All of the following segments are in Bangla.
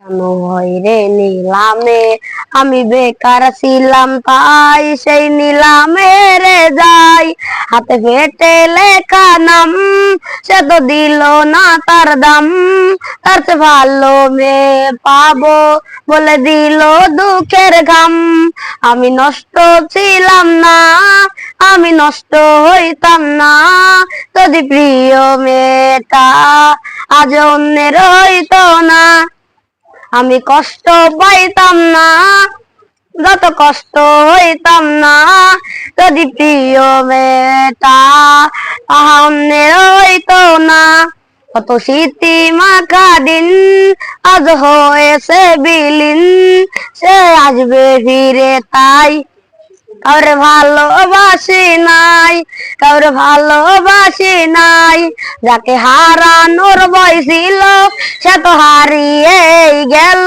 রে নিলামে আমি বেকার ছিলাম তাই সেই নিলামে রে যাই হাতে পেটে লেখা নাম সে তো দিল না তার দাম তার চেয়ে ভালো মেয়ে পাবো বলে দিল দুঃখের ঘাম আমি নষ্ট ছিলাম না আমি নষ্ট হইতাম না যদি প্রিয় মেয়েটা আজ অন্যের হইতো না আমি কষ্ট পাইতাম না যত কষ্ট হইতাম না যদি প্রিয় মেয়েটা অন্যের হইতো না কত স্মৃতি মাখা দিন আজ হয়েছে বিলীন সে আসবে ফিরে তাই কাউরে ভালোবাসি নাই কাউরে ভালোবাসি নাই যাকে হারানোর ভয় ছিল সে তো হারিয়ে গেল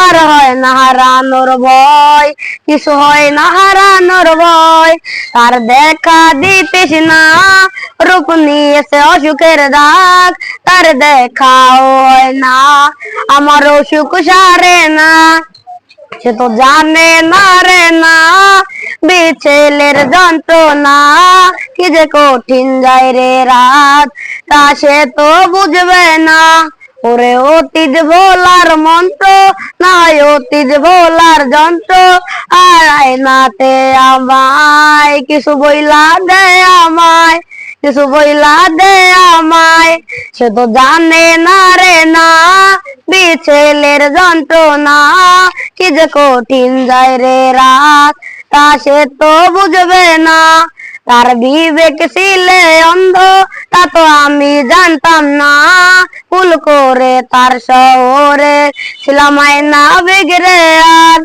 আর হয় না হারানোর ভয় কিছু হয় না হারানোর ভয় তার দেখা দিতেছ না রূপ নিয়েছে অসুখের দাগ তার দেখাও হয় না আমার অসুখ সারে না সে তো জানে না রে না বিছেলের যন্ত্রণা কি যে কঠিন যায় রে রাত তা সে তো বুঝবে না ওরে অতীত ভোলার মন্ত্র নাই অতীত ভোলার যন্ত্র আর আয়নাতে আমায় কিছু বইলা দেয় আমায় কিছু বইলা দে আমায় সে তো জানে না রে না বিছেলের যন্ত্রণা কি যে কঠিন যায় রে রাত তা সে তো বুঝবে না তার বিবেক ছিলে অন্ধ তা তো আমি জানতাম না ভুল করে তার শহরে ছিলাম আয়না বিগড়ে আর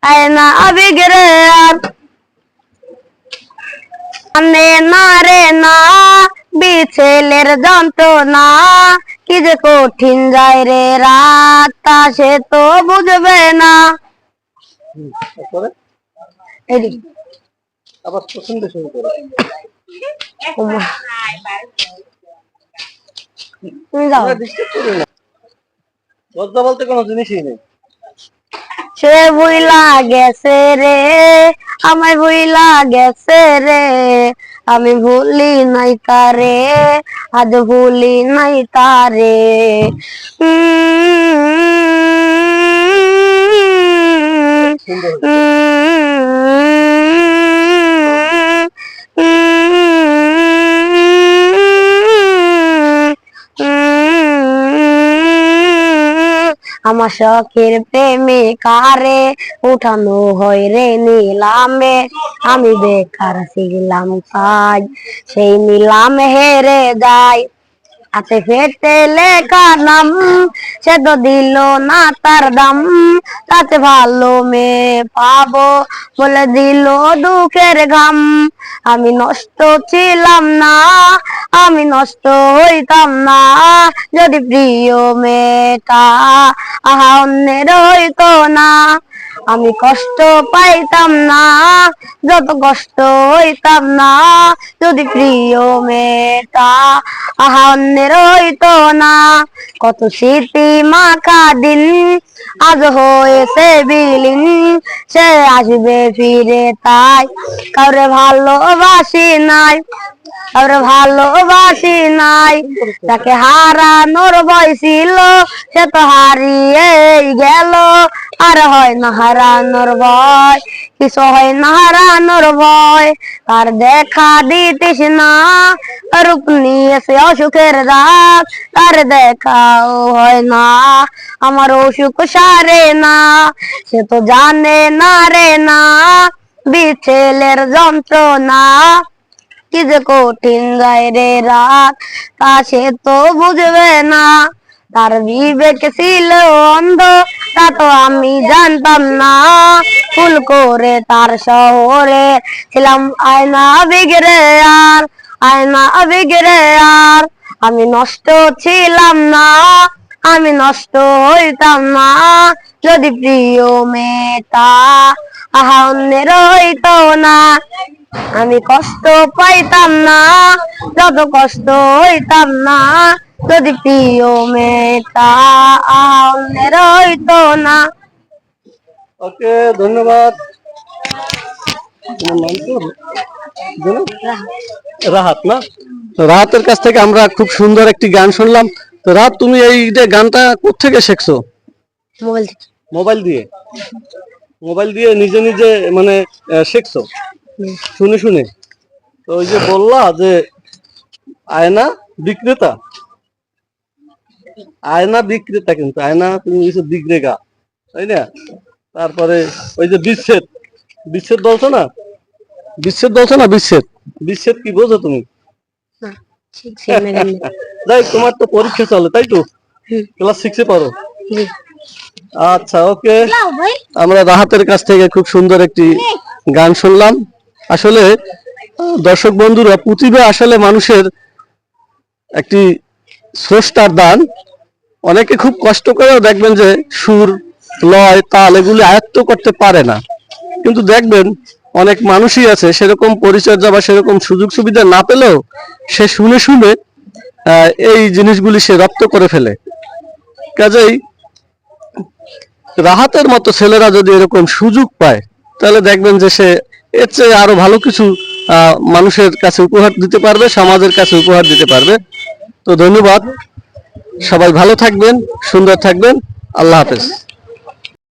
আয়না বিগড়ে আর না রে না বিছেলের যন্ত্রণা কি যে কঠিন যায় রে রাত তা সে তো বুঝবে না আবার পছন্দ শুরু করে তুমি যাও লজ্জা বলতে কোনো জিনিসই নেই সে ভুইলা গেছে রে আমায় ভুইলা গেছে রে আমি ভুলি নাই তারে আজ ভুলি নাই তারে আমার শখের প্রেমিকারে উঠানো হয় রে নিলামে আমি বেকার ছিলাম তাই সেই নিলাম হেরে যাই হাতে পেটে লেখা নাম সে তো দিল না তার দাম তাতে ভালো মেয়ে পাবো বলে দিল দুঃখের ঘাম আমি নষ্ট ছিলাম না আমি নষ্ট হইতাম না যদি প্রিয় মেয়েটা অন্যের হইতো না আমি কষ্ট পাইতাম না যত কষ্ট হইতাম না যদি প্রিয় মেয়েটা অন্যের হইতো না কত স্মৃতি মাখা দিন আজ হয়েছে বিলীন সে আসবে ফিরে তাই কাউরে ভালোবাসি নাই কাউরে ভালোবাসি নাই তাকে হারানোর ভয় ছিল সে তো হারিয়ে গেল আর হয় না হারানোর ভয় কিছু হয় না হারানোর ভয় তার দেখা দিতিস না রূপ নিয়েছে অসুখের দাগ তার দেখাও হয় না আমার অসুখ সারে না সে তো জানে না রে না বিছেলের যন্ত্রণা কি যে কঠিন যায় রে রাত তা সে তো বুঝবে না তার বিবেক ছিল অন্ধ তা তো আমি জানতাম না ভুল করে তার শহরে ছিলাম আয়না বিগড়ে আর আয়না বিগড়ে আর আমি নষ্ট ছিলাম না আমি নষ্ট হইতাম না যদি প্রিয় মেয়েটা অন্যের হইতো না আমি কষ্ট পাইতাম না যত কষ্ট হইতাম না যদি প্রিয় মেয়েটা অন্যের হইতো না। ওকে, ধন্যবাদ। তোমার নাম তো রাহাত না? তো রাহাতের কাছ থেকে আমরা খুব সুন্দর একটি গান শুনলাম। তো রাহাত, তুমি এই যে গানটা কোত্থেকে শিখছো? মোবাইল থেকে। মোবাইল দিয়ে? মোবাইল দিয়ে নিজে নিজে মানে শিখছো শুনে শুনে? তো ওই যে বললা যে আয়না বিক্রেতা, আয়না বিক্রেতা কিন্তু আয়না তুমি কিছু বিক্রেগা, তাই না? তারপরে ওই যে বিচ্ছেদ, বিচ্ছেদ বলছো না? বিচ্ছেদ বলছো না? বিচ্ছেদ, বিচ্ছেদ কি বোঝো তুমি? যাই, তোমার তো পরীক্ষা চলে তাই তো? ক্লাস 6-এ পড়ো? আচ্ছা, ওকে। আমরা রাহাতের কাছ থেকে খুব সুন্দর একটি গান শুনলাম। আসলে দর্শক বন্ধুরা, প্রতিভা আসলে মানুষের একটি স্রষ্টার দান। অনেকে খুব কষ্ট করেও দেখবেন যে সুর, লয়, তাল এগুলি আয়ত্ত করতে পারে না, কিন্তু দেখবেন অনেক মানুষই আছে সেরকম পরিচর্যা বা সেরকম সুযোগ সুবিধা না পেলেও সে শুনে শুনে এই জিনিসগুলি সে রপ্ত করে ফেলে। কাজেই রাহাতের মতো ছেলেরা যদি এরকম সুযোগ পায় তাহলে দেখবেন যে সে এর চেয়ে আরো ভালো কিছু মানুষের কাছে উপহার দিতে পারবে, সমাজের কাছে উপহার দিতে পারবে। তো ধন্যবাদ, সবাই ভালো থাকবেন, সুন্দর থাকবেন, আল্লাহ হাফেজ।